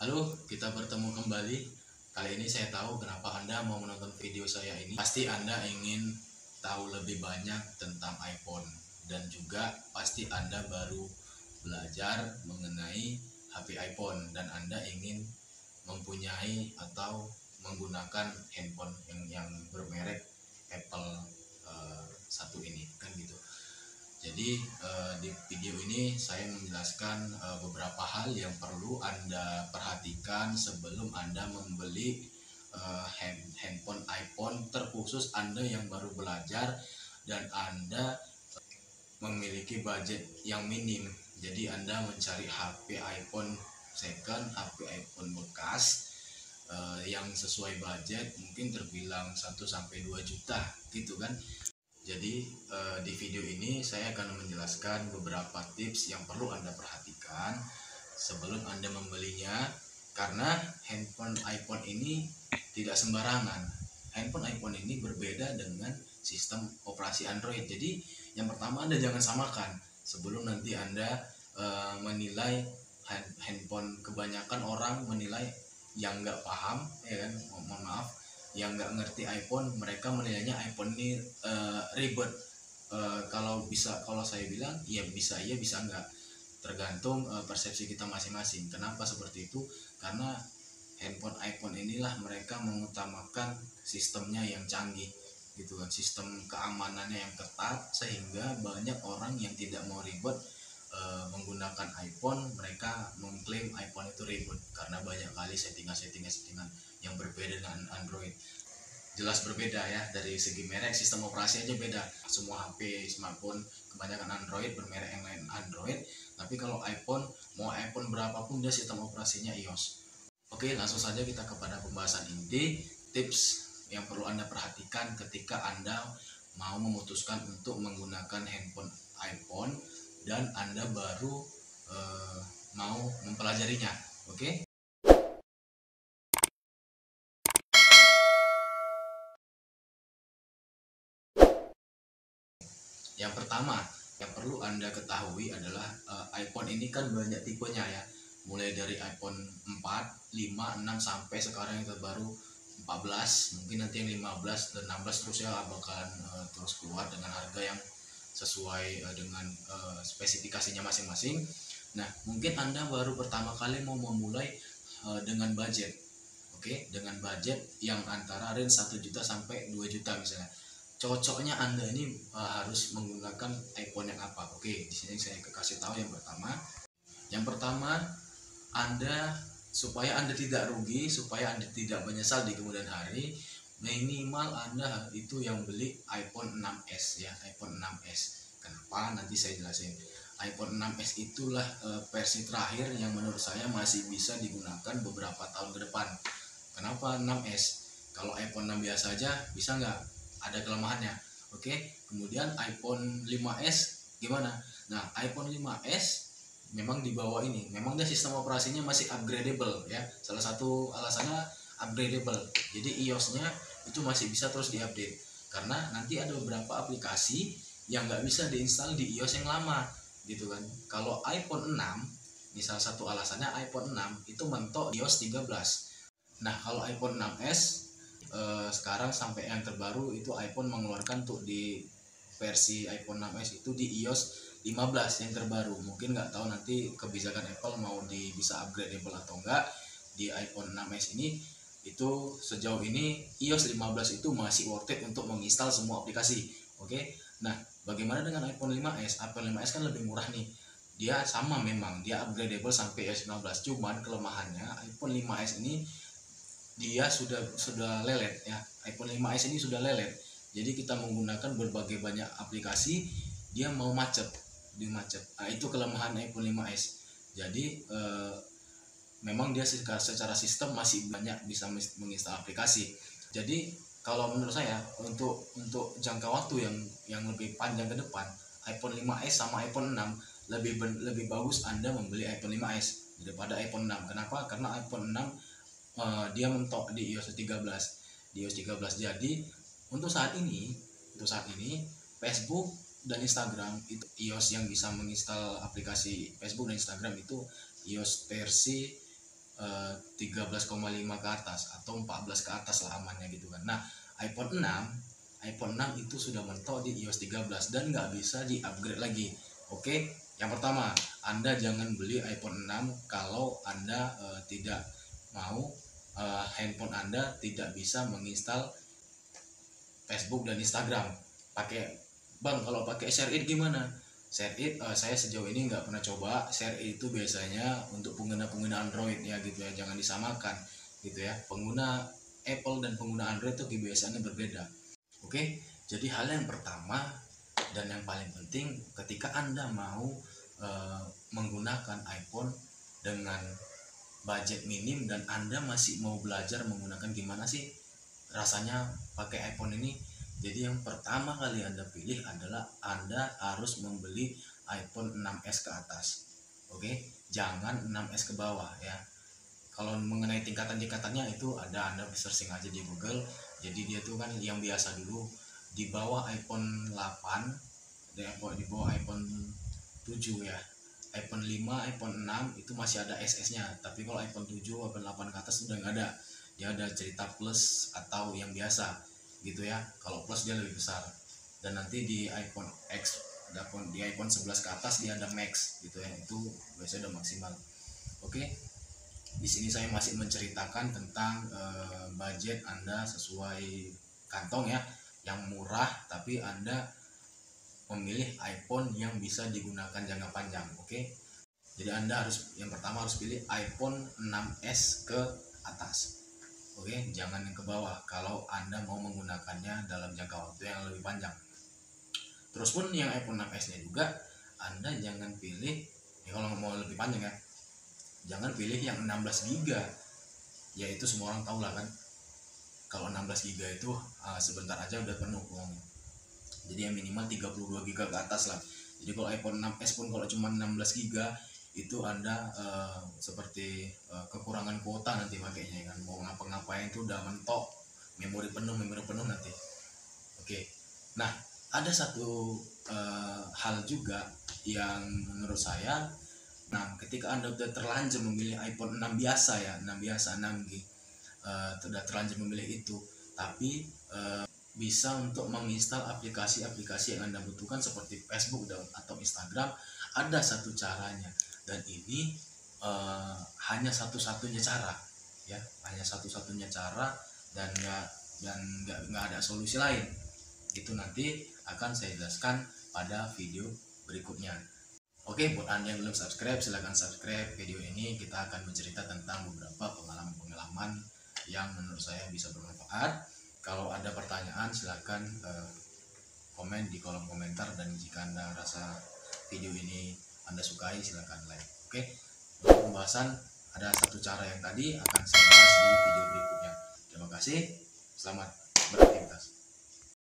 Halo, kita bertemu kembali. Kali ini saya tahu kenapa Anda mau menonton video saya ini. Pasti Anda ingin tahu lebih banyak tentang iPhone. Dan juga pasti Anda baru belajar mengenai HP iPhone. Dan Anda ingin mempunyai atau menggunakan handphone yang bermerek Apple satu ini. Kan gitu. Jadi di video ini saya menjelaskan beberapa hal yang perlu Anda perhatikan sebelum Anda membeli handphone iPhone, terkhusus Anda yang baru belajar dan Anda memiliki budget yang minim. Jadi Anda mencari HP iPhone second, HP iPhone bekas yang sesuai budget, mungkin terbilang 1-2 juta gitu kan. Jadi di video ini saya akan menjelaskan beberapa tips yang perlu Anda perhatikan sebelum Anda membelinya, karena handphone iPhone ini tidak sembarangan. Handphone iPhone ini berbeda dengan sistem operasi Android. Jadi yang pertama, Anda jangan samakan sebelum nanti Anda menilai handphone. Kebanyakan orang menilai yang nggak paham, ya kan, mohon maaf, yang nggak ngerti iPhone, mereka menilainya iPhone ini ribet. Kalau saya bilang ya bisa iya, bisa enggak, tergantung persepsi kita masing-masing. Kenapa seperti itu? Karena handphone iPhone inilah mereka mengutamakan sistemnya yang canggih gitu kan, sistem keamanannya yang ketat, sehingga banyak orang yang tidak mau ribet menggunakan iPhone. Mereka mengklaim iPhone itu ribet karena banyak kali settingan yang berbeda dengan Android. Jelas berbeda ya, dari segi merek, sistem operasi aja beda. Semua HP smartphone kebanyakan Android, bermerek yang lain Android, tapi kalau iPhone, mau iPhone berapapun dia sistem operasinya iOS. Oke, langsung saja kita kepada pembahasan inti. Tips yang perlu Anda perhatikan ketika Anda mau memutuskan untuk menggunakan handphone iPhone dan Anda baru mau mempelajarinya. Oke. Yang pertama yang perlu Anda ketahui adalah iPhone ini kan banyak tipenya ya. Mulai dari iPhone 4, 5, 6 sampai sekarang yang terbaru 14. Mungkin nanti yang 15 dan 16 terus ya bakalan terus keluar dengan harga yang sesuai dengan spesifikasinya masing-masing. Nah, mungkin Anda baru pertama kali mau memulai dengan budget. Oke, dengan budget yang antara range 1 juta sampai 2 juta misalnya. Cocoknya Anda ini harus menggunakan iPhone yang apa? Oke, di sini saya kasih tahu yang pertama. Yang pertama, supaya Anda tidak rugi, supaya Anda tidak menyesal di kemudian hari, minimal Anda itu yang beli iPhone 6s ya, iPhone 6s. Kenapa? Nanti saya jelasin. iPhone 6s itulah versi terakhir yang menurut saya masih bisa digunakan beberapa tahun ke depan. Kenapa 6s? Kalau iPhone 6 biasa aja bisa nggak? Ada kelemahannya. Oke. Kemudian iPhone 5s gimana? Nah, iPhone 5s memang di bawah ini, memang dia sistem operasinya masih upgradable ya. Salah satu alasannya upgradable. Jadi iOS-nya itu masih bisa terus diupdate, karena nanti ada beberapa aplikasi yang nggak bisa diinstal di iOS yang lama gitu kan. Kalau iPhone 6, ini salah satu alasannya, iPhone 6 itu mentok iOS 13. Nah, kalau iPhone 6s sekarang sampai yang terbaru itu iPhone mengeluarkan tuh di versi iPhone 6s itu di iOS 15 yang terbaru. Mungkin nggak tahu nanti kebijakan Apple mau bisa upgradable atau enggak di iPhone 6s ini. Itu sejauh ini iOS 15 itu masih worth it untuk menginstal semua aplikasi. Oke. Nah, bagaimana dengan iPhone 5s? iPhone 5s kan lebih murah nih. Dia sama, memang dia upgradable sampai iOS 15. Cuman kelemahannya iPhone 5s ini dia sudah lelet ya. iPhone 5s ini sudah lelet. Jadi kita menggunakan berbagai banyak aplikasi, dia mau macet. Nah, itu kelemahan iPhone 5s. Jadi memang dia secara sistem masih banyak bisa menginstal aplikasi. Jadi kalau menurut saya untuk jangka waktu yang lebih panjang ke depan, iPhone 5s sama iPhone 6 lebih bagus Anda membeli iPhone 5s daripada iPhone 6. Kenapa? Karena iPhone 6 dia mentok di iOS 13. Jadi untuk saat ini Facebook dan Instagram itu iOS yang bisa menginstal aplikasi Facebook dan Instagram itu iOS versi 13,5 ke atas atau 14 ke atas lah amannya gitu kan. Nah, iPhone 6 itu sudah mentok di iOS 13 dan nggak bisa di upgrade lagi. Oke, yang pertama, Anda jangan beli iPhone 6 kalau Anda tidak mau handphone Anda tidak bisa menginstal Facebook dan Instagram. Bang, kalau pakai ShareIt gimana? ShareIt saya sejauh ini nggak pernah coba. ShareIt itu biasanya untuk pengguna Android ya gitu ya, jangan disamakan gitu ya. Pengguna Apple dan pengguna Android itu kebiasaannya berbeda. Oke, jadi hal yang pertama dan yang paling penting ketika Anda mau menggunakan iPhone dengan budget minim dan Anda masih mau belajar menggunakan gimana sih rasanya pakai iPhone ini. Jadi yang pertama kali Anda pilih adalah Anda harus membeli iPhone 6s ke atas. Oke, jangan 6s ke bawah ya. Kalau mengenai tingkatan-tingkatannya itu ada, Anda searching aja di Google. Jadi dia tuh kan yang biasa dulu di bawah iPhone 8, di bawah iPhone 7 ya. iPhone 5, iPhone 6 itu masih ada SS-nya. Tapi kalau iPhone 7, iPhone 8 ke atas udah nggak ada. Dia ada cerita plus atau yang biasa gitu ya. Kalau plus dia lebih besar. Dan nanti di iPhone X, di iPhone 11 ke atas dia ada Max gitu ya. Itu biasanya udah maksimal. Oke. Di sini saya masih menceritakan tentang budget Anda sesuai kantong ya, yang murah tapi Anda memilih iPhone yang bisa digunakan jangka panjang. Oke. Jadi Anda yang pertama harus pilih iPhone 6s ke atas. Oke, jangan yang ke bawah kalau Anda mau menggunakannya dalam jangka waktu yang lebih panjang. Terus pun yang iPhone 6s-nya juga Anda jangan pilih ya, kalau mau lebih panjang ya, jangan pilih yang 16 GB, yaitu semua orang tahu lah kan, kalau 16 GB itu sebentar aja udah penuh uangnya. Jadi yang minimal 32 GB ke atas lah. Jadi kalau iPhone 6s pun kalau cuma 16 GB itu Anda seperti kekurangan kuota nanti pakainya kan, mau ngapa-ngapain itu udah mentok, memori penuh nanti. Oke. Nah, ada satu hal juga yang menurut saya, nah ketika Anda sudah terlanjur memilih iPhone 6 biasa ya, 6G, sudah terlanjur memilih itu, tapi bisa untuk menginstal aplikasi-aplikasi yang Anda butuhkan seperti Facebook atau Instagram, ada satu caranya, dan ini hanya satu-satunya cara ya, dan nggak ada solusi lain. Itu nanti akan saya jelaskan pada video berikutnya. Oke, buat Anda yang belum subscribe, silahkan subscribe video ini. Kita akan bercerita tentang beberapa pengalaman-pengalaman yang menurut saya bisa bermanfaat. Kalau ada pertanyaan, silahkan komen di kolom komentar. Dan jika Anda rasa video ini Anda sukai, silahkan like. Oke, untuk pembahasan ada satu cara yang tadi akan saya bahas di video berikutnya. Terima kasih, selamat beraktivitas.